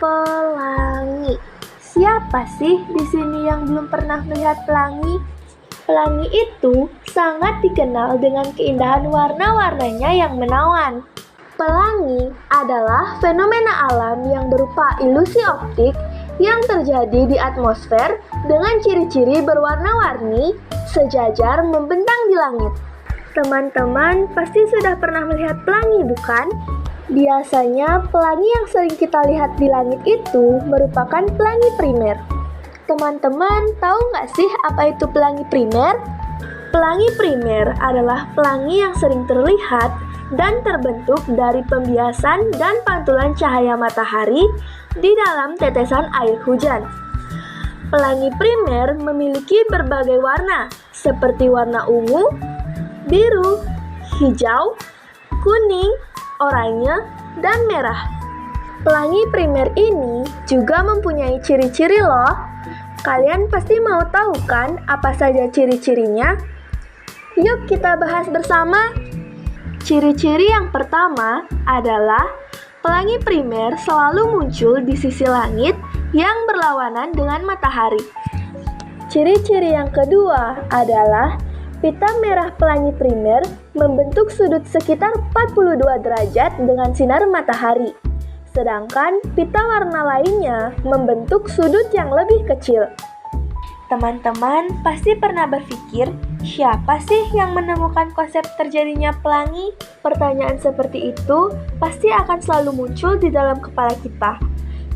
Pelangi. Siapa sih di sini yang belum pernah melihat pelangi? Pelangi itu sangat dikenal dengan keindahan warna-warnanya yang menawan. Pelangi adalah fenomena alam yang berupa ilusi optik yang terjadi di atmosfer dengan ciri-ciri berwarna-warni sejajar membentang di langit. Teman-teman pasti sudah pernah melihat pelangi, bukan? Biasanya pelangi yang sering kita lihat di langit itu merupakan pelangi primer. Teman-teman tahu nggak sih apa itu pelangi primer? Pelangi primer adalah pelangi yang sering terlihat dan terbentuk dari pembiasan dan pantulan cahaya matahari di dalam tetesan air hujan. Pelangi primer memiliki berbagai warna, seperti warna ungu, biru, hijau, kuning, oranye, dan merah. Pelangi primer ini juga mempunyai ciri-ciri loh. Kalian pasti mau tahu kan apa saja ciri-cirinya? Yuk kita bahas bersama. Ciri-ciri yang pertama adalah pelangi primer selalu muncul di sisi langit yang berlawanan dengan matahari. Ciri-ciri yang kedua adalah pita merah pelangi primer membentuk sudut sekitar 42 derajat dengan sinar matahari. Sedangkan pita warna lainnya membentuk sudut yang lebih kecil. Teman-teman pasti pernah berpikir, siapa sih yang menemukan konsep terjadinya pelangi? Pertanyaan seperti itu pasti akan selalu muncul di dalam kepala kita,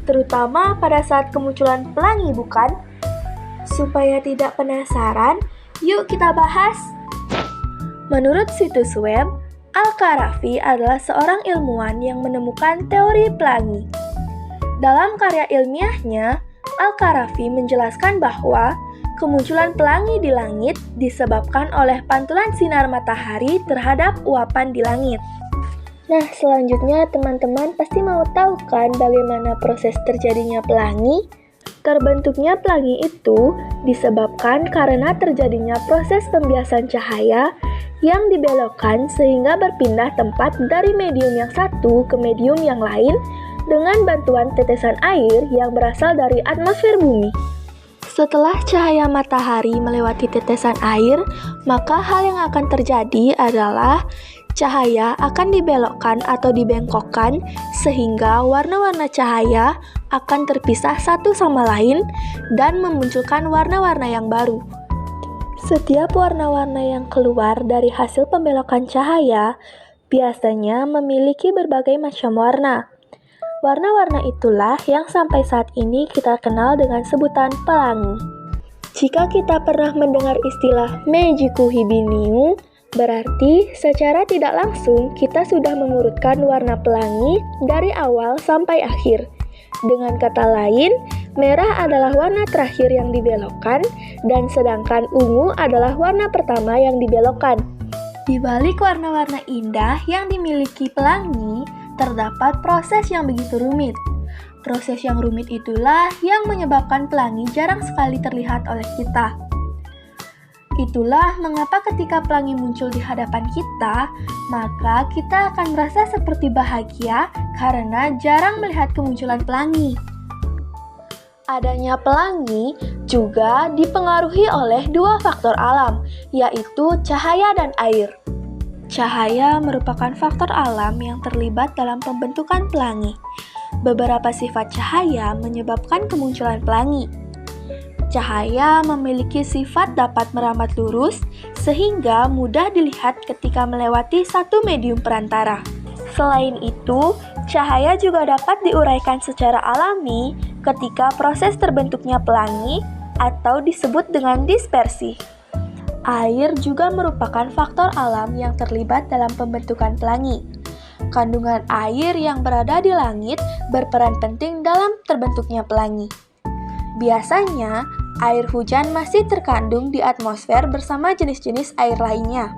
terutama pada saat kemunculan pelangi, bukan? Supaya tidak penasaran, yuk kita bahas. Menurut situs web, Al-Karafi adalah seorang ilmuwan yang menemukan teori pelangi. Dalam karya ilmiahnya, Al-Karafi menjelaskan bahwa kemunculan pelangi di langit disebabkan oleh pantulan sinar matahari terhadap uapan di langit. Nah, selanjutnya teman-teman pasti mau tahu kan bagaimana proses terjadinya pelangi? Terbentuknya pelangi itu disebabkan karena terjadinya proses pembiasan cahaya yang dibelokkan sehingga berpindah tempat dari medium yang satu ke medium yang lain dengan bantuan tetesan air yang berasal dari atmosfer bumi. Setelah cahaya matahari melewati tetesan air, maka hal yang akan terjadi adalah cahaya akan dibelokkan atau dibengkokkan sehingga warna-warna cahaya akan terpisah satu sama lain dan memunculkan warna-warna yang baru. Setiap warna-warna yang keluar dari hasil pembelokan cahaya biasanya memiliki berbagai macam warna. Warna-warna itulah yang sampai saat ini kita kenal dengan sebutan pelangi. Jika kita pernah mendengar istilah Meiji Kuhibiniu, berarti secara tidak langsung kita sudah mengurutkan warna pelangi dari awal sampai akhir. Dengan kata lain, merah adalah warna terakhir yang dibelokkan, dan sedangkan ungu adalah warna pertama yang dibelokkan. Di balik warna-warna indah yang dimiliki pelangi, terdapat proses yang begitu rumit. Proses yang rumit itulah yang menyebabkan pelangi jarang sekali terlihat oleh kita. Itulah mengapa ketika pelangi muncul di hadapan kita, maka kita akan merasa seperti bahagia karena jarang melihat kemunculan pelangi. Adanya pelangi juga dipengaruhi oleh dua faktor alam, yaitu cahaya dan air. Cahaya merupakan faktor alam yang terlibat dalam pembentukan pelangi. Beberapa sifat cahaya menyebabkan kemunculan pelangi. Cahaya memiliki sifat dapat merambat lurus sehingga mudah dilihat ketika melewati satu medium perantara. Selain itu, cahaya juga dapat diuraikan secara alami ketika proses terbentuknya pelangi atau disebut dengan dispersi. Air juga merupakan faktor alam yang terlibat dalam pembentukan pelangi. Kandungan air yang berada di langit berperan penting dalam terbentuknya pelangi. Biasanya, air hujan masih terkandung di atmosfer bersama jenis-jenis air lainnya.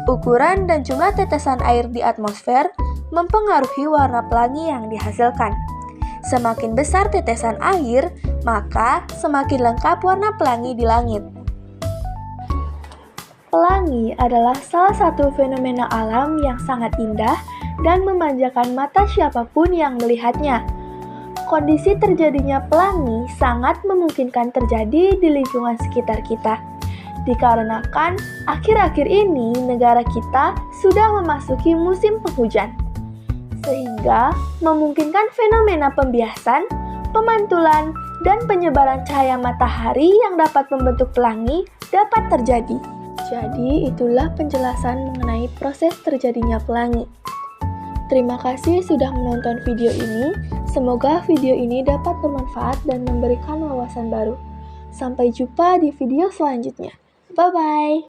Ukuran dan jumlah tetesan air di atmosfer mempengaruhi warna pelangi yang dihasilkan. Semakin besar tetesan air, maka semakin lengkap warna pelangi di langit. Pelangi adalah salah satu fenomena alam yang sangat indah dan memanjakan mata siapapun yang melihatnya. Kondisi terjadinya pelangi sangat memungkinkan terjadi di lingkungan sekitar kita. Dikarenakan akhir-akhir ini negara kita sudah memasuki musim penghujan, sehingga memungkinkan fenomena pembiasan, pemantulan, dan penyebaran cahaya matahari yang dapat membentuk pelangi dapat terjadi. Jadi itulah penjelasan mengenai proses terjadinya pelangi. Terima kasih sudah menonton video ini. Semoga video ini dapat bermanfaat dan memberikan wawasan baru. Sampai jumpa di video selanjutnya. Bye-bye.